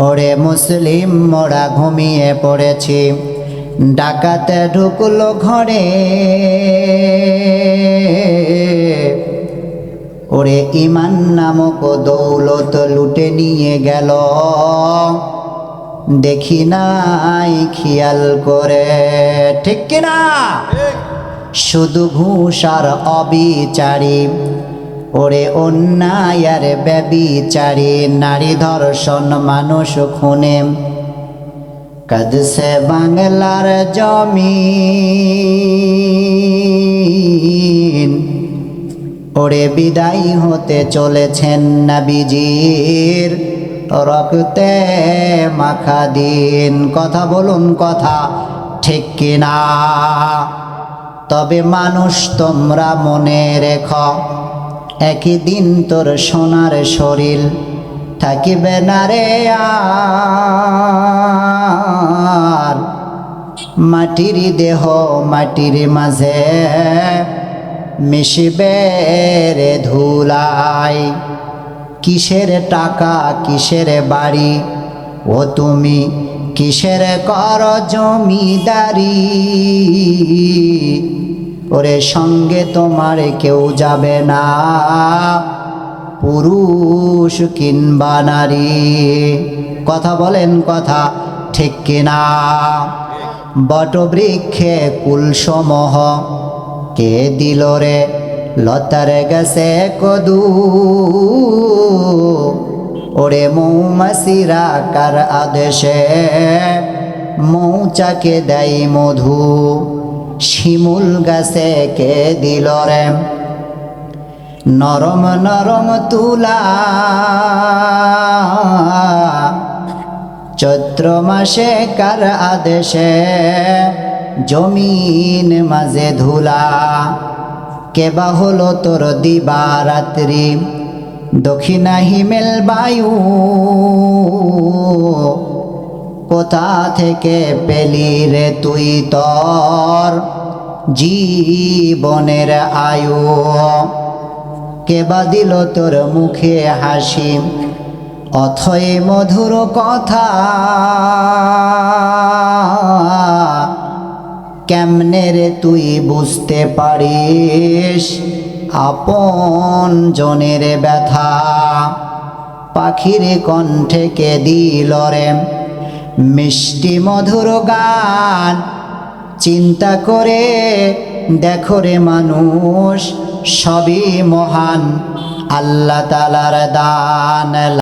ওরে মুসলিম মোরা ঘুমিয়ে পড়েছি, ডাকাতে ঢুকলো ঘরে। ওরে ঈমান নামক দৌলত লুটে নিয়ে গেল, দেখি নাই খেয়াল করে, ঠিক কিনা? শুধু ঘুষ আর অবিচারী, ওরে অন্যায় আর ব্যভিচারী, নারী ধর্ষণ মানুষ খুনে কাঁদছে বাংলার জমিন। ওরে বিদায় হতে চলেছেন নবীজির রক্তে মাখা দিন। কথা বলুন, কথা ঠিক কিনা? তবে মানুষ তোমরা মনে রেখো, একই দিন তোর সোনার শরীর থাকিবে না রে আর। মাটির দেহ মাটির মাঝে মিশবে রে ধুলাই। কিসের টাকা কিসের বাড়ি, ও তুমি কিসের কর জমিদারি? ওরে সঙ্গে তোমার কেউ যাবে না, পুরুষ কিংবা নারী। কথা বলেন, কথা ঠিক কিনা? বটবৃক্ষে কুলসমূহ কে দিল রে লতার গেছে কদু? ওরে মৌমাছিরা কার আদেশে মৌচাকে দেয় মধু? শিমুল গাছে কে দিল রে নরম নরম তুলা? চৈত্র মাসে কার আদেশে জমিন মাঝে ধুলা? কেবা হলো তোর দিবারাত্রি দক্ষিণা হিমেল বায়ু? কোথা থেকে পেলি রে তুই তোর জীবনের আয়ু? কেবা দিল তোর মুখে হাসি অথই মধুর কথা? কেমনে রে তুই বুঝতে পারিস আপন জনের ব্যথা? পাখির কণ্ঠে কে দিল রে মিষ্টি মধুর গান? চিন্তা করে দেখো রে মানুষ, সবই মহান আল্লাহ তাআলার দান।